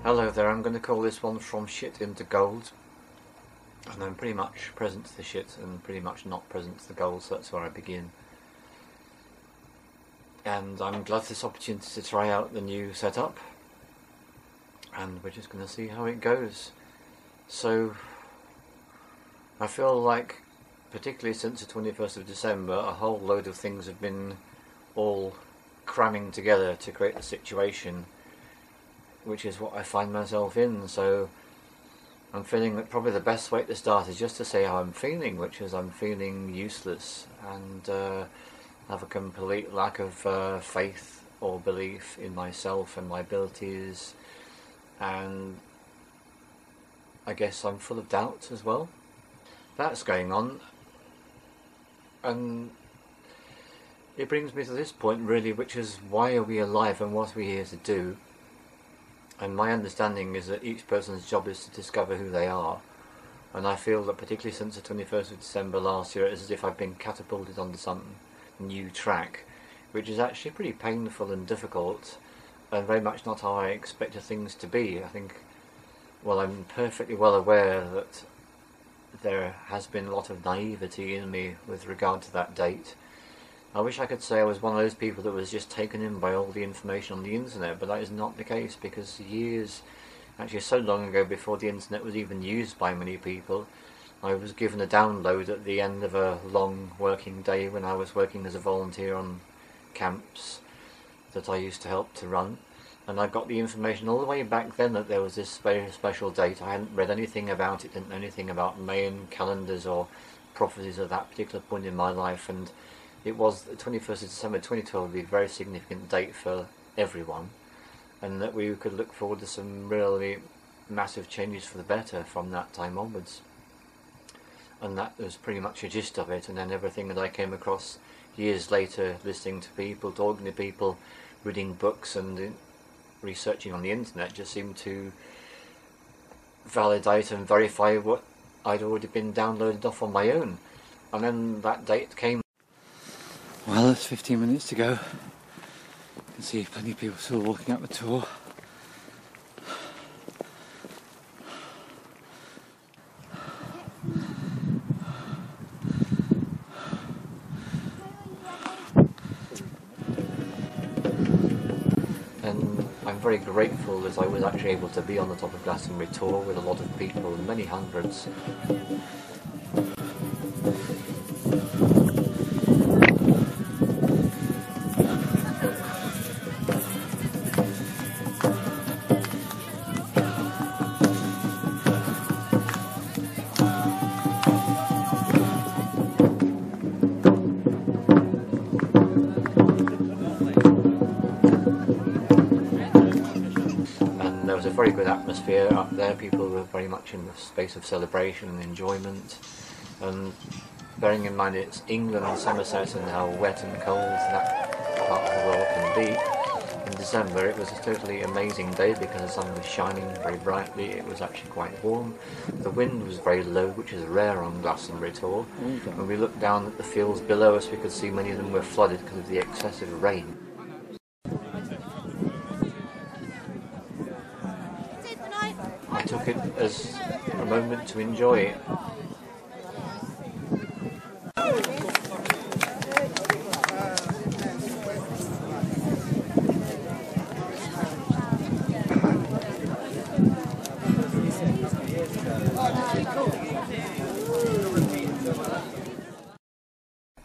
Hello there, I'm going to call this one From Shit into Gold. And I'm pretty much present to the shit and pretty much not present to the gold, so that's where I begin. And I'm glad for this opportunity to try out the new setup. And we're just going to see how it goes. So, I feel like, particularly since the 21st of December, a whole load of things have been all cramming together to create the situation, which is what I find myself in. So I'm feeling that probably the best way to start is just to say how I'm feeling, which is I'm feeling useless and have a complete lack of faith or belief in myself and my abilities, and I guess I'm full of doubt as well. That's going on, and it brings me to this point really, which is why are we alive and what are we here to do? And my understanding is that each person's job is to discover who they are. And I feel that particularly since the 21st of December last year, it's as if I've been catapulted onto some new track, which is actually pretty painful and difficult, and very much not how I expected things to be. I think, well, I'm perfectly well aware that there has been a lot of naivety in me with regard to that date. I wish I could say I was one of those people that was just taken in by all the information on the internet, but that is not the case, because years, actually so long ago, before the internet was even used by many people, I was given a download at the end of a long working day when I was working as a volunteer on camps that I used to help to run, and I got the information all the way back then that there was this very special date. I hadn't read anything about it, didn't know anything about Mayan calendars or prophecies at that particular point in my life, and it was the 21st of December 2012 would be a very significant date for everyone, and that we could look forward to some really massive changes for the better from that time onwards. And that was pretty much the gist of it. And then everything that I came across years later, listening to people, talking to people, reading books and researching on the internet, just seemed to validate and verify what I'd already been downloaded off on my own. And then that date came. Well, there's 15 minutes to go. You can see plenty of people still walking up the tour. And I'm very grateful that I was actually able to be on the top of Glastonbury Tor with a lot of people, many hundreds. There was a very good atmosphere up there. People were very much in the space of celebration and enjoyment, and bearing in mind it's England and Somerset and how wet and cold that part of the world can be, in December it was a totally amazing day because the sun was shining very brightly. It was actually quite warm. The wind was very low, which is rare on Glastonbury Tor. When we looked down at the fields below us, we could see many of them were flooded because of the excessive rain. I took it as a moment to enjoy it.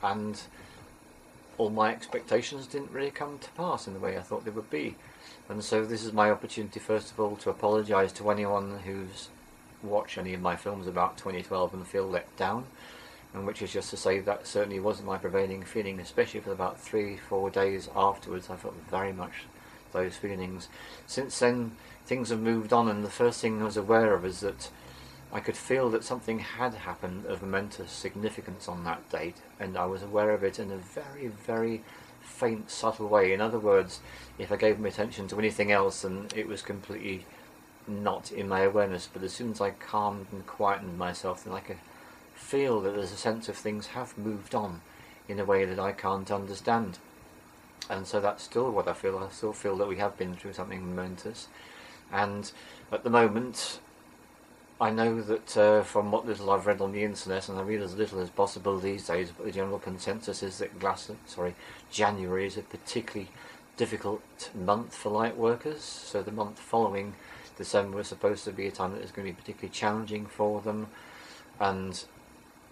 And all my expectations didn't really come to pass in the way I thought they would be. And so this is my opportunity, first of all, to apologise to anyone who's watched any of my films about 2012 and feel let down, and which is just to say that certainly wasn't my prevailing feeling, especially for about 3-4 days afterwards. I felt very much those feelings. Since then, things have moved on, and the first thing I was aware of is that I could feel that something had happened of momentous significance on that date, and I was aware of it in a very, very faint, subtle way. In other words, if I gave my attention to anything else, then it was completely not in my awareness. But as soon as I calmed and quietened myself, then I could feel that there's a sense of things have moved on in a way that I can't understand. And so that's still what I feel. I still feel that we have been through something momentous. And at the moment, I know that from what little I've read on the internet, and I read as little as possible these days, but the general consensus is that January is a particularly difficult month for light workers. So the month following December was supposed to be a time that is going to be particularly challenging for them. And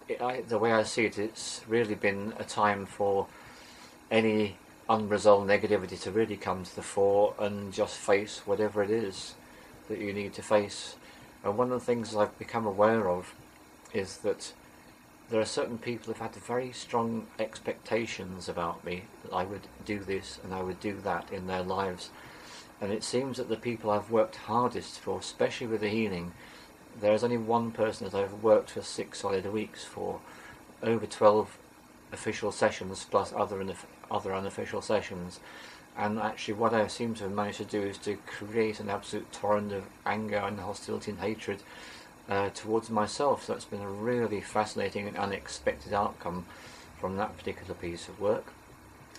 the way I see it, it's really been a time for any unresolved negativity to really come to the fore and just face whatever it is that you need to face. And one of the things I've become aware of is that there are certain people who've had very strong expectations about me, that I would do this and I would do that in their lives. And it seems that the people I've worked hardest for, especially with the healing, there's only one person that I've worked for 6 solid weeks for, over 12 official sessions plus other unofficial sessions. And actually what I seem to have managed to do is to create an absolute torrent of anger and hostility and hatred towards myself. So it's been a really fascinating and unexpected outcome from that particular piece of work.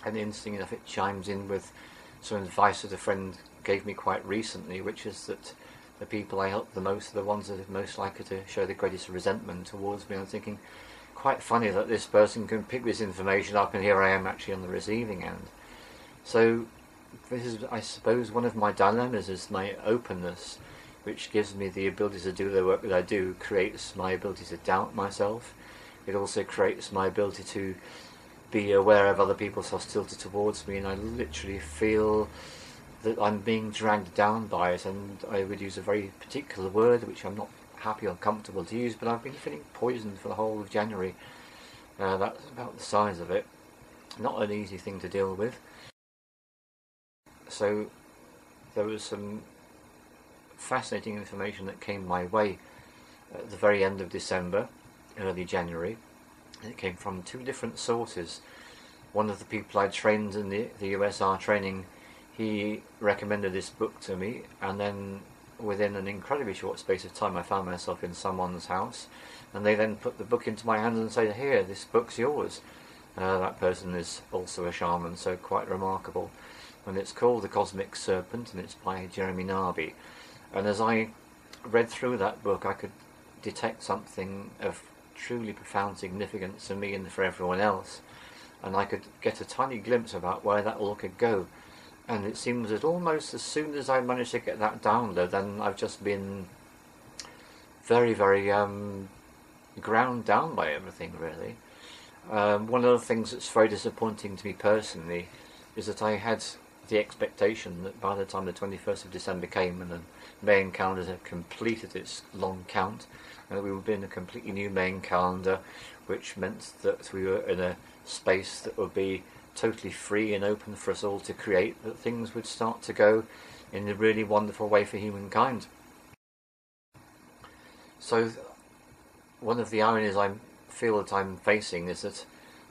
And interesting enough, it chimes in with some advice that a friend gave me quite recently, which is that the people I help the most are the ones that are most likely to show the greatest resentment towards me. I'm thinking, quite funny that this person can pick this information up and here I am actually on the receiving end. So this is, I suppose, one of my dilemmas is my openness, which gives me the ability to do the work that I do, creates my ability to doubt myself. It also creates my ability to be aware of other people's hostility towards me, and I literally feel that I'm being dragged down by it. And I would use a very particular word which I'm not happy or comfortable to use, but I've been feeling poisoned for the whole of January. That's about the size of it. Not an easy thing to deal with. So there was some fascinating information that came my way at the very end of December, early January. And it came from 2 different sources. One of the people I trained in the USR training, he recommended this book to me, and then within an incredibly short space of time I found myself in someone's house, and they then put the book into my hands and said, "Here, this book's yours." That person is also a shaman, so quite remarkable. And it's called The Cosmic Serpent, and it's by Jeremy Narby. And as I read through that book, I could detect something of truly profound significance for me and for everyone else, and I could get a tiny glimpse about where that all could go. And it seems that almost as soon as I managed to get that download, then I've just been very, very ground down by everything, really. One of the things that's very disappointing to me personally is that I had the expectation that by the time the 21st of December came and the Mayan calendar had completed its long count, and we would be in a completely new Mayan calendar, which meant that we were in a space that would be totally free and open for us all to create, that things would start to go in a really wonderful way for humankind. So one of the ironies I feel that I'm facing is that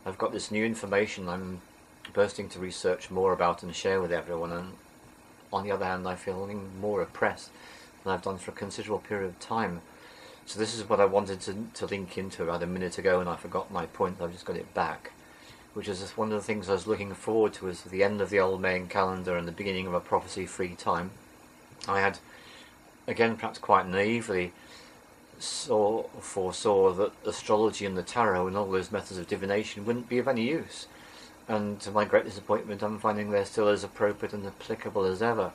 I've got this new information I'm bursting to research more about and share with everyone, and on the other hand I feel more oppressed than I've done for a considerable period of time. So this is what I wanted to link into about a minute ago, and I forgot my point. I've just got it back, which is just one of the things I was looking forward to, is the end of the old Mayan calendar and the beginning of a prophecy-free time. I had, again perhaps quite naively, foresaw that astrology and the tarot and all those methods of divination wouldn't be of any use. And to my great disappointment, I'm finding they're still as appropriate and applicable as ever.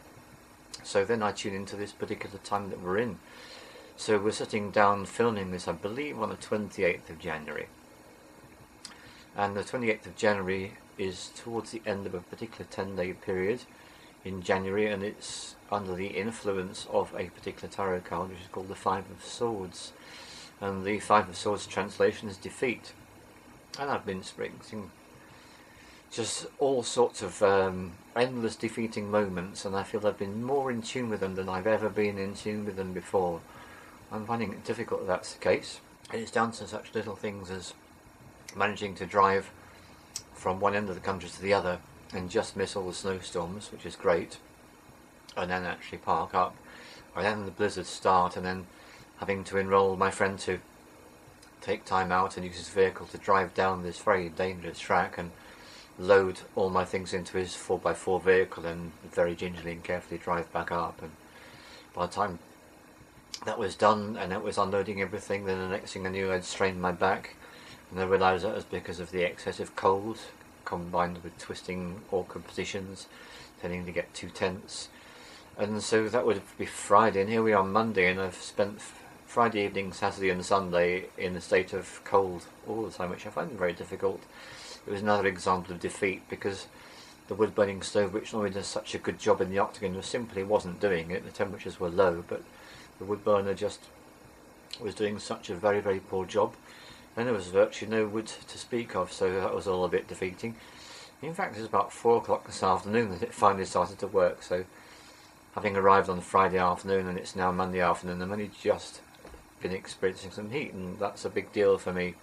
So then I tune into this particular time that we're in. So we're sitting down filming this, I believe, on the 28th of January. And the 28th of January is towards the end of a particular 10-day period in January, and it's under the influence of a particular tarot card, which is called the Five of Swords. And the Five of Swords translation is defeat. And I've been experiencing just all sorts of endless defeating moments, and I feel I've been more in tune with them than I've ever been in tune with them before. I'm finding it difficult that that's the case, and it's down to such little things as managing to drive from one end of the country to the other and just miss all the snowstorms, which is great, and then actually park up, and then the blizzards start, and then having to enroll my friend to take time out and use his vehicle to drive down this very dangerous track and load all my things into his 4x4 vehicle and very gingerly and carefully drive back up. And by the time that was done and it was unloading everything, then the next thing I knew I'd strained my back, and I realised that was because of the excessive cold combined with twisting awkward positions, tending to get too tense. And so that would be Friday, and here we are Monday, and I've spent Friday evening, Saturday and Sunday in a state of cold all the time, which I find very difficult. It was another example of defeat, because the wood burning stove, which normally does such a good job in the Octagon, just simply wasn't doing it. The temperatures were low, but the wood burner just was doing such a very, very poor job, and there was virtually no wood to speak of, so that was all a bit defeating. In fact, it was about 4 o'clock this afternoon that it finally started to work, so having arrived on Friday afternoon and it's now Monday afternoon, I've only just been experiencing some heat, and that's a big deal for me.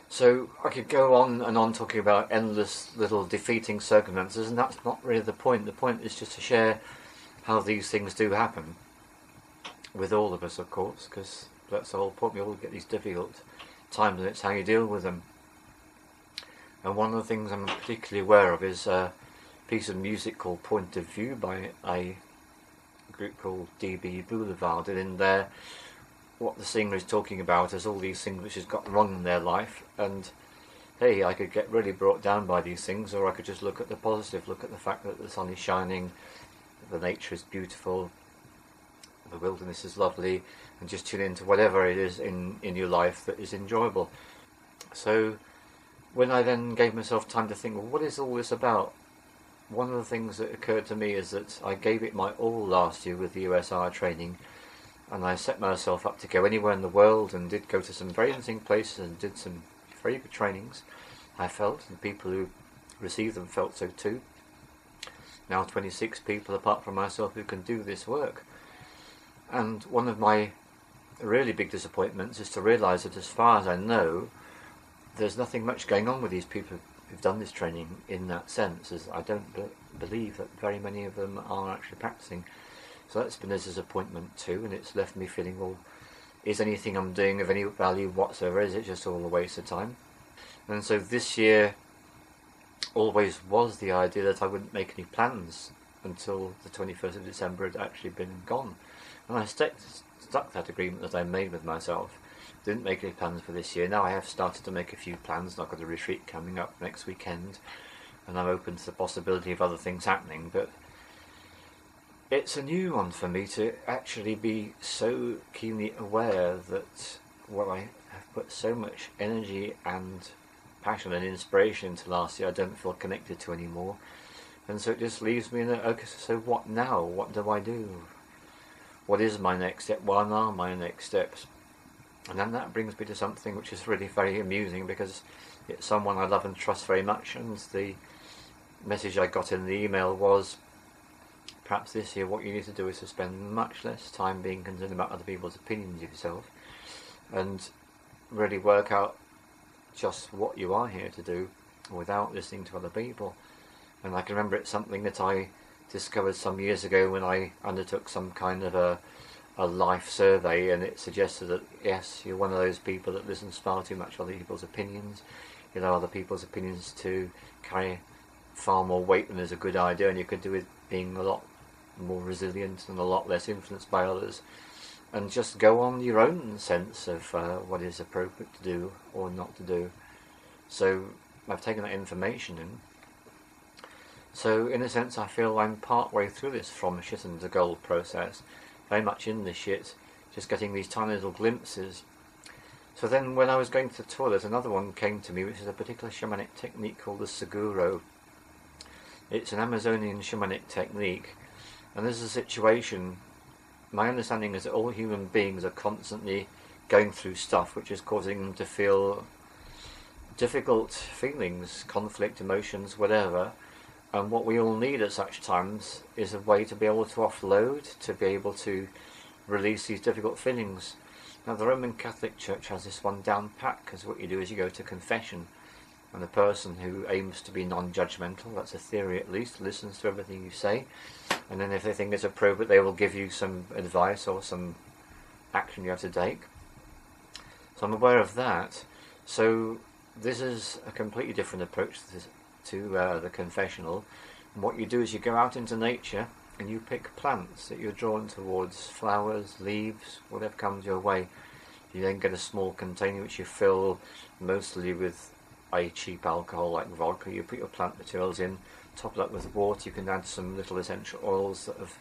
So I could go on and on talking about endless little defeating circumstances, and that's not really the point. The point is just to share how these things do happen with all of us, of course, because that's the whole point. We all get these difficult times, and it's how you deal with them. And one of the things I'm particularly aware of is a piece of music called Point of View by a group called DB Boulevard, and in there what the singer is talking about is all these things which has got wrong in their life, and hey, I could get really brought down by these things, or I could just look at the positive, look at the fact that the sun is shining, the nature is beautiful, the wilderness is lovely, and just tune into whatever it is in your life that is enjoyable. So when I then gave myself time to think, well, what is all this about? One of the things that occurred to me is that I gave it my all last year with the USR training, and I set myself up to go anywhere in the world, and did go to some very interesting places and did some very good trainings, I felt, and people who received them felt so too. Now 26 people apart from myself who can do this work. And one of my really big disappointments is to realise that, as far as I know, there's nothing much going on with these people who've done this training in that sense, as I don't believe that very many of them are actually practicing. So that's been a disappointment too, and it's left me feeling, well, is anything I'm doing of any value whatsoever? Is it just all a waste of time? And so this year always was the idea that I wouldn't make any plans until the 21st of December had actually been and gone. And I stuck that agreement that I made with myself. Didn't make any plans for this year. Now I have started to make a few plans, and I've got a retreat coming up next weekend, and I'm open to the possibility of other things happening, but it's a new one for me to actually be so keenly aware that what I have put so much energy and passion and inspiration into last year, I don't feel connected to anymore. And so it just leaves me in a, okay, so what now? What do I do? What is my next step? What are my next steps? And then that brings me to something which is really very amusing, because it's someone I love and trust very much, and the message I got in the email was, perhaps this year what you need to do is to spend much less time being concerned about other people's opinions of yourself, and really work out just what you are here to do without listening to other people. And I can remember it's something that I discovered some years ago when I undertook some kind of a life survey, and it suggested that yes, you're one of those people that listens far too much to other people's opinions. You know, other people's opinions to carry far more weight than is a good idea, and you could do with being a lot more resilient and a lot less influenced by others, and just go on your own sense of what is appropriate to do or not to do. So I've taken that information in. So in a sense I feel I'm part way through this from shit into gold process, very much in the shit, just getting these tiny little glimpses. So then when I was going to the toilet, another one came to me, which is a particular shamanic technique called the Seguro. It's an Amazonian shamanic technique, and this is a situation, my understanding is that all human beings are constantly going through stuff which is causing them to feel difficult feelings, conflict, emotions, whatever, and what we all need at such times is a way to be able to offload, to be able to release these difficult feelings. Now the Roman Catholic Church has this one down pat, because what you do is you go to confession, and the person who aims to be non-judgmental, that's a theory at least, listens to everything you say, and then if they think it's appropriate they will give you some advice or some action you have to take. So I'm aware of that. So this is a completely different approach to the confessional. And what you do is you go out into nature, and you pick plants that you're drawn towards, flowers, leaves, whatever comes your way. You then get a small container which you fill mostly with a cheap alcohol like vodka. You put your plant materials in, top it up with water. You can add some little essential oils of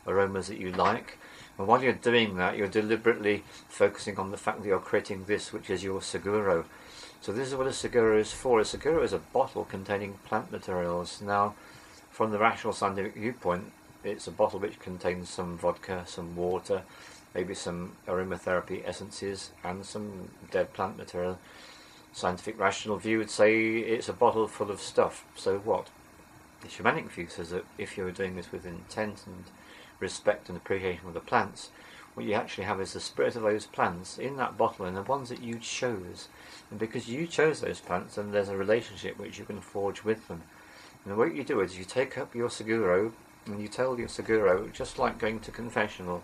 aromas that you like. And while you're doing that, you're deliberately focusing on the fact that you're creating this, which is your seguro. So this is what a seguro is for. A seguro is a bottle containing plant materials. Now, from the rational scientific viewpoint, it's a bottle which contains some vodka, some water, maybe some aromatherapy essences, and some dead plant material. Scientific rational view would say it's a bottle full of stuff. So what? The shamanic view says that if you're doing this with intent and respect and appreciation of the plants, what you actually have is the spirit of those plants in that bottle, and the ones that you chose. And because you chose those plants, then there's a relationship which you can forge with them. And what you do is you take up your seguro and you tell your seguro, just like going to confessional.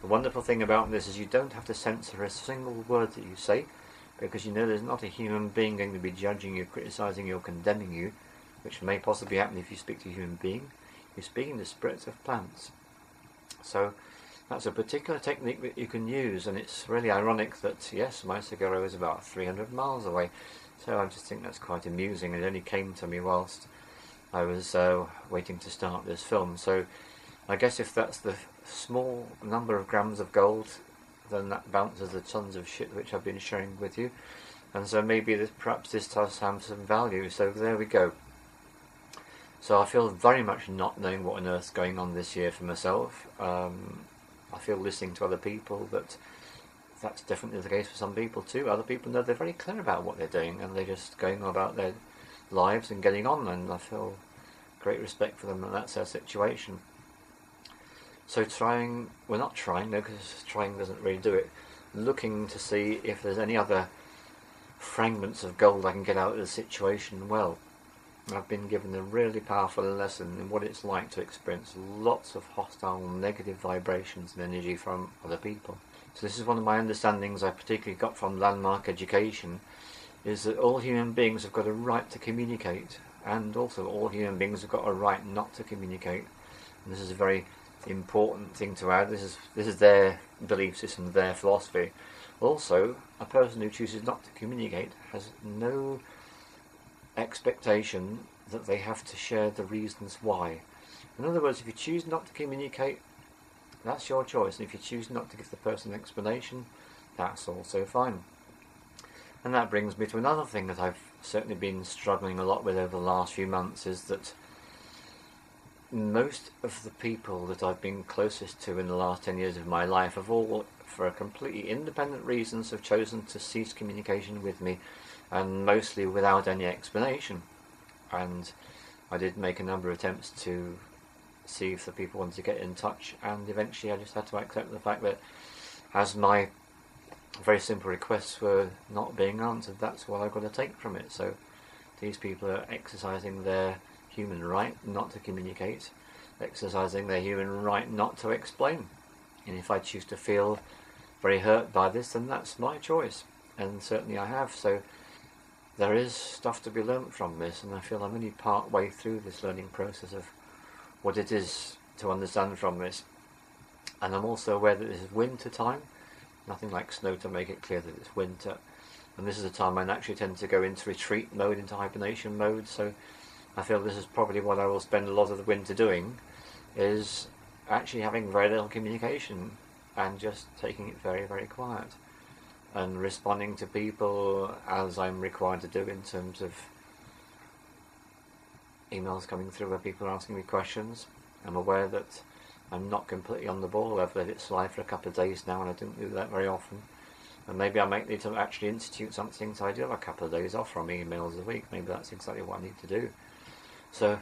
The wonderful thing about this is you don't have to censor a single word that you say, because you know there's not a human being going to be judging you, criticising you, or condemning you, which may possibly happen if you speak to a human being. You're speaking to spirits of plants. So that's a particular technique that you can use, and it's really ironic that, yes, my seguro is about 300 miles away. So I just think that's quite amusing. It only came to me whilst I was waiting to start this film. So I guess if that's the small number of grams of gold, then that bounces the tons of shit which I've been sharing with you. And so maybe perhaps this does have some value. So there we go. So I feel very much not knowing what on earth's going on this year for myself. I feel listening to other people that that's definitely the case for some people too. Other people know they're very clear about what they're doing, and they're just going on about their lives and getting on, and I feel great respect for them, and that's their situation. So not trying, no, because trying doesn't really do it, looking to see if there's any other fragments of gold I can get out of the situation. Well, I've been given a really powerful lesson in what it's like to experience lots of hostile, negative vibrations and energy from other people. So this is one of my understandings I particularly got from landmark education, is that all human beings have got a right to communicate, and also all human beings have got a right not to communicate. And this is a very important thing to add. This is their belief system, their philosophy. Also, a person who chooses not to communicate has no expectation that they have to share the reasons why. In other words, if you choose not to communicate, that's your choice, and if you choose not to give the person an explanation, that's also fine. And that brings me to another thing that I've certainly been struggling a lot with over the last few months, is that most of the people that I've been closest to in the last 10 years of my life have all, for completely independent reasons, have chosen to cease communication with me, and mostly without any explanation. And I did make a number of attempts to see if the people wanted to get in touch, and eventually I just had to accept the fact that as my very simple requests were not being answered, that's what I've got to take from it. So these people are exercising their human right not to communicate, exercising their human right not to explain. And if I choose to feel very hurt by this, then that's my choice, and certainly I have. So there is stuff to be learnt from this, and I feel I'm only part way through this learning process of what it is to understand from this. And I'm also aware that this is winter time, nothing like snow to make it clear that it's winter, and this is a time I naturally tend to go into retreat mode, into hibernation mode. So I feel this is probably what I will spend a lot of the winter doing, is actually having very little communication and just taking it very, very quiet, and responding to people as I'm required to do in terms of emails coming through where people are asking me questions. I'm aware that I'm not completely on the ball. I've let it slide for a couple of days now, and I don't do that very often. And maybe I might need to actually institute something, so I do have a couple of days off from emails a week. Maybe that's exactly what I need to do. So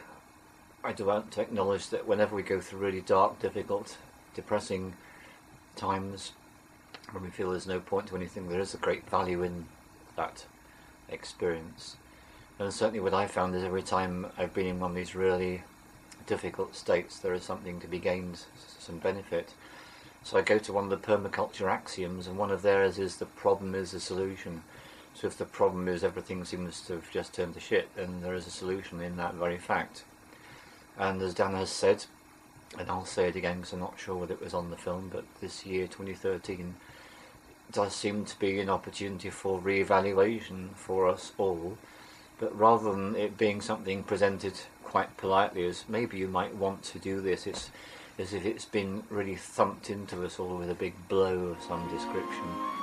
I do want to acknowledge that whenever we go through really dark, difficult, depressing times, when we feel there's no point to anything, there is a great value in that experience. And certainly what I found is every time I've been in one of these really difficult states, there is something to be gained, some benefit. So I go to one of the permaculture axioms, and one of theirs is the problem is the solution. So if the problem is everything seems to have just turned to shit, then there is a solution in that very fact. And as Dan has said, and I'll say it again because I'm not sure whether it was on the film, but this year, 2013, does seem to be an opportunity for re-evaluation for us all. But rather than it being something presented quite politely as maybe you might want to do this, it's as if it's been really thumped into us all with a big blow of some description.